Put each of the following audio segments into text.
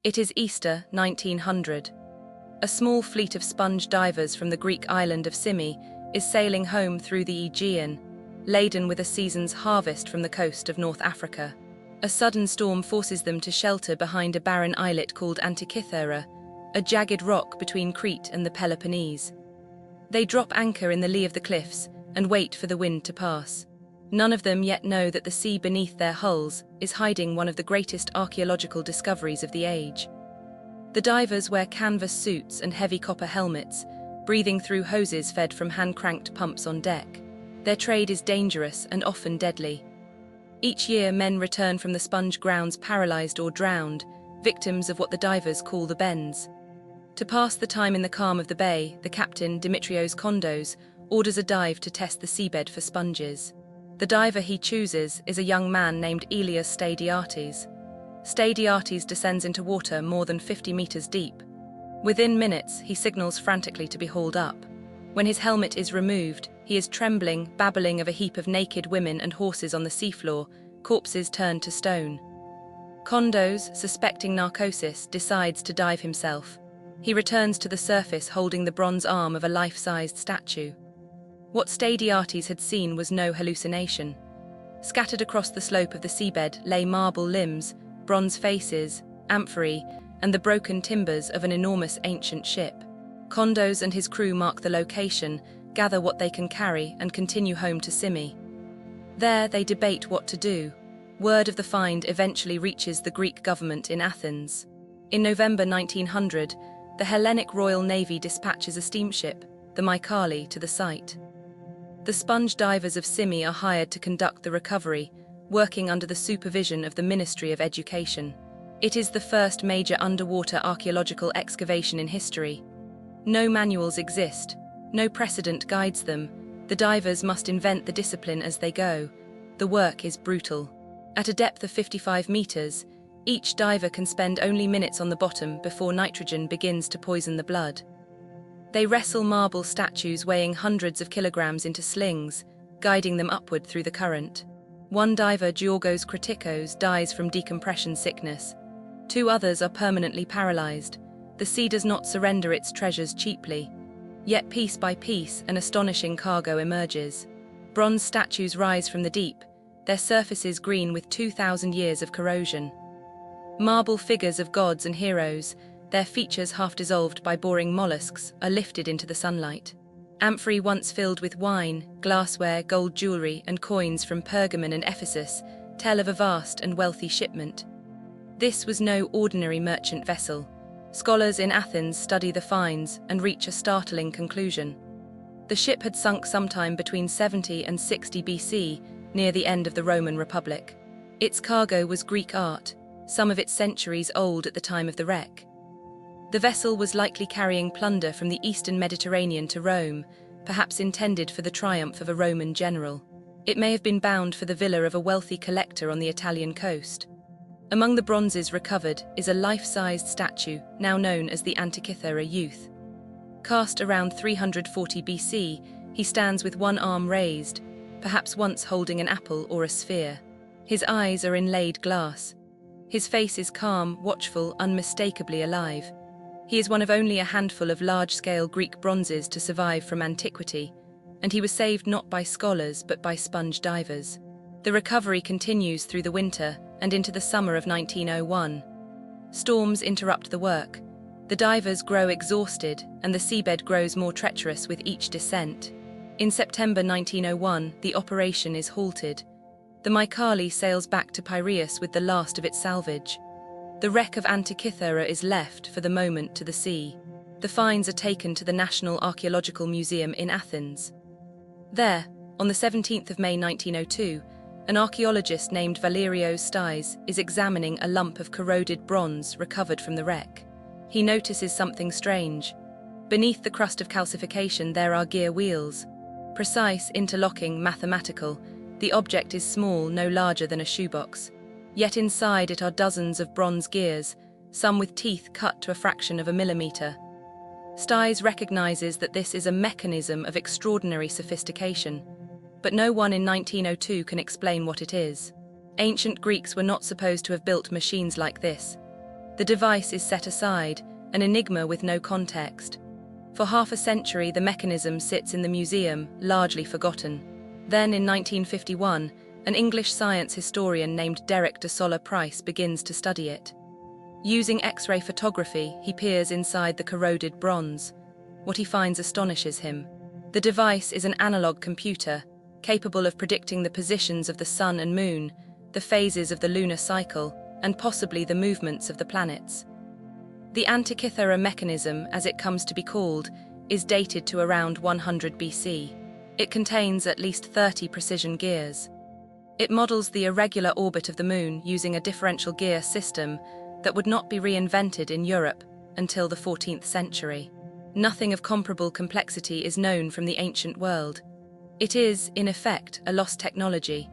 It is Easter 1900. A small fleet of sponge divers from the Greek island of Symi is sailing home through the Aegean, laden with a season's harvest from the coast of North Africa. A sudden storm forces them to shelter behind a barren islet called Antikythera, a jagged rock between Crete and the Peloponnese. They drop anchor in the lee of the cliffs and wait for the wind to pass. None of them yet know that the sea beneath their hulls is hiding one of the greatest archaeological discoveries of the age. The divers wear canvas suits and heavy copper helmets, breathing through hoses fed from hand-cranked pumps on deck. Their trade is dangerous and often deadly. Each year, men return from the sponge grounds paralyzed or drowned, victims of what the divers call the bends. To pass the time in the calm of the bay, the captain, Dimitrios Kondos, orders a dive to test the seabed for sponges. The diver he chooses is a young man named Elias Stadiates. Stadiates descends into water more than 50 meters deep. Within minutes, he signals frantically to be hauled up. When his helmet is removed, he is trembling, babbling of a heap of naked women and horses on the seafloor, corpses turned to stone. Kondos, suspecting narcosis, decides to dive himself. He returns to the surface holding the bronze arm of a life-sized statue. What Stadiates had seen was no hallucination. Scattered across the slope of the seabed lay marble limbs, bronze faces, amphorae, and the broken timbers of an enormous ancient ship. Kondos and his crew mark the location, gather what they can carry, and continue home to Symi. There they debate what to do. Word of the find eventually reaches the Greek government in Athens. In November 1900, the Hellenic Royal Navy dispatches a steamship, the Mycale, to the site. The sponge divers of Symi are hired to conduct the recovery, working under the supervision of the Ministry of Education. It is the first major underwater archaeological excavation in history. No manuals exist, no precedent guides them. The divers must invent the discipline as they go. The work is brutal. At a depth of 55 meters, each diver can spend only minutes on the bottom before nitrogen begins to poison the blood. They wrestle marble statues weighing hundreds of kilograms into slings, guiding them upward through the current. One diver, Georgos Kritikos, dies from decompression sickness. 2 others are permanently paralyzed. The sea does not surrender its treasures cheaply. Yet piece by piece, an astonishing cargo emerges. Bronze statues rise from the deep, their surfaces green with 2,000 years of corrosion. Marble figures of gods and heroes, their features half dissolved by boring mollusks, are lifted into the sunlight. Amphorae once filled with wine, glassware, gold jewelry, and coins from Pergamon and Ephesus tell of a vast and wealthy shipment. This was no ordinary merchant vessel. Scholars in Athens study the finds and reach a startling conclusion. The ship had sunk sometime between 70 and 60 BC, near the end of the Roman Republic. Its cargo was Greek art, some of it centuries old at the time of the wreck. The vessel was likely carrying plunder from the eastern Mediterranean to Rome, perhaps intended for the triumph of a Roman general. It may have been bound for the villa of a wealthy collector on the Italian coast. Among the bronzes recovered is a life-sized statue, now known as the Antikythera youth. Cast around 340 BC, he stands with one arm raised, perhaps once holding an apple or a sphere. His eyes are inlaid glass. His face is calm, watchful, unmistakably alive. He is one of only a handful of large-scale Greek bronzes to survive from antiquity, and he was saved not by scholars but by sponge divers. The recovery continues through the winter and into the summer of 1901. Storms interrupt the work. The divers grow exhausted, and the seabed grows more treacherous with each descent. In September 1901, the operation is halted. The Mycale sails back to Piraeus with the last of its salvage. The wreck of Antikythera is left, for the moment, to the sea. The finds are taken to the National Archaeological Museum in Athens. There, on the 17th of May 1902, an archaeologist named Valerios Stais is examining a lump of corroded bronze recovered from the wreck. He notices something strange. Beneath the crust of calcification there are gear wheels. Precise, interlocking, mathematical, the object is small, no larger than a shoebox. Yet inside it are dozens of bronze gears, some with teeth cut to a fraction of a millimeter. Stais recognizes that this is a mechanism of extraordinary sophistication, but no one in 1902 can explain what it is. Ancient Greeks were not supposed to have built machines like this. The device is set aside, an enigma with no context. For half a century, the mechanism sits in the museum, largely forgotten. Then, in 1951, an English science historian named Derek de Solla Price begins to study it. Using X-ray photography, he peers inside the corroded bronze. What he finds astonishes him. The device is an analog computer, capable of predicting the positions of the sun and moon, the phases of the lunar cycle, and possibly the movements of the planets. The Antikythera mechanism, as it comes to be called, is dated to around 100 BC. It contains at least 30 precision gears. It models the irregular orbit of the moon using a differential gear system that would not be reinvented in Europe until the 14th century. Nothing of comparable complexity is known from the ancient world. It is, in effect, a lost technology.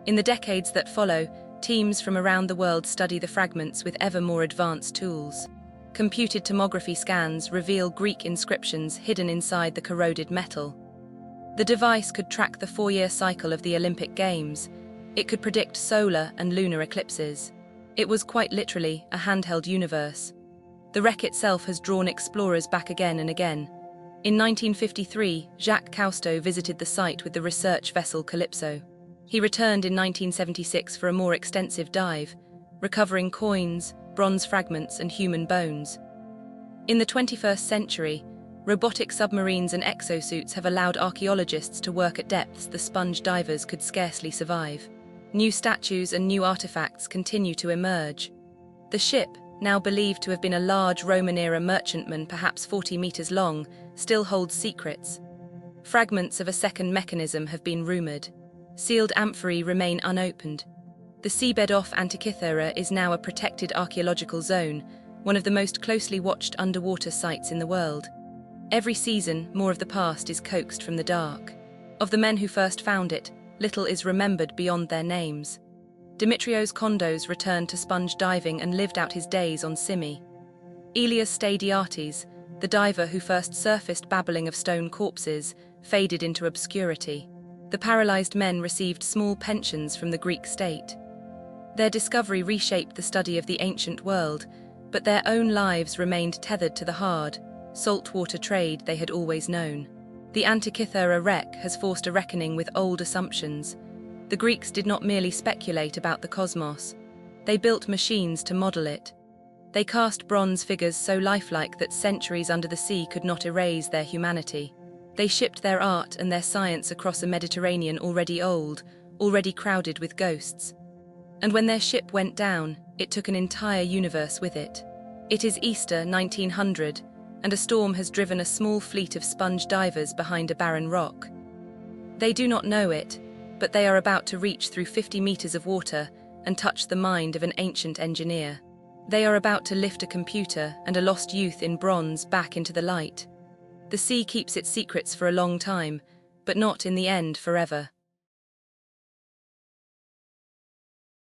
In the decades that follow, teams from around the world study the fragments with ever more advanced tools. Computed tomography scans reveal Greek inscriptions hidden inside the corroded metal. The device could track the 4-year cycle of the Olympic Games. It could predict solar and lunar eclipses. It was quite literally a handheld universe. The wreck itself has drawn explorers back again and again. In 1953, Jacques Cousteau visited the site with the research vessel Calypso. He returned in 1976 for a more extensive dive, recovering coins, bronze fragments, and human bones. In the 21st century, robotic submarines and exosuits have allowed archaeologists to work at depths the sponge divers could scarcely survive. New statues and new artifacts continue to emerge. The ship, now believed to have been a large Roman-era merchantman perhaps 40 meters long, still holds secrets. Fragments of a second mechanism have been rumored. Sealed amphorae remain unopened. The seabed off Antikythera is now a protected archaeological zone, one of the most closely watched underwater sites in the world. Every season, more of the past is coaxed from the dark. Of the men who first found it, little is remembered beyond their names. Dimitrios Kondos returned to sponge diving and lived out his days on Simi. Elias Stadiates, the diver who first surfaced babbling of stone corpses, faded into obscurity. The paralyzed men received small pensions from the Greek state. Their discovery reshaped the study of the ancient world, but their own lives remained tethered to the hard, saltwater trade they had always known. The Antikythera wreck has forced a reckoning with old assumptions. The Greeks did not merely speculate about the cosmos. They built machines to model it. They cast bronze figures so lifelike that centuries under the sea could not erase their humanity. They shipped their art and their science across a Mediterranean already old, already crowded with ghosts. And when their ship went down, it took an entire universe with it. It is Easter 1900, and a storm has driven a small fleet of sponge divers behind a barren rock. They do not know it, but they are about to reach through 50 meters of water and touch the mind of an ancient engineer. They are about to lift a computer and a lost youth in bronze back into the light. The sea keeps its secrets for a long time, but not in the end forever.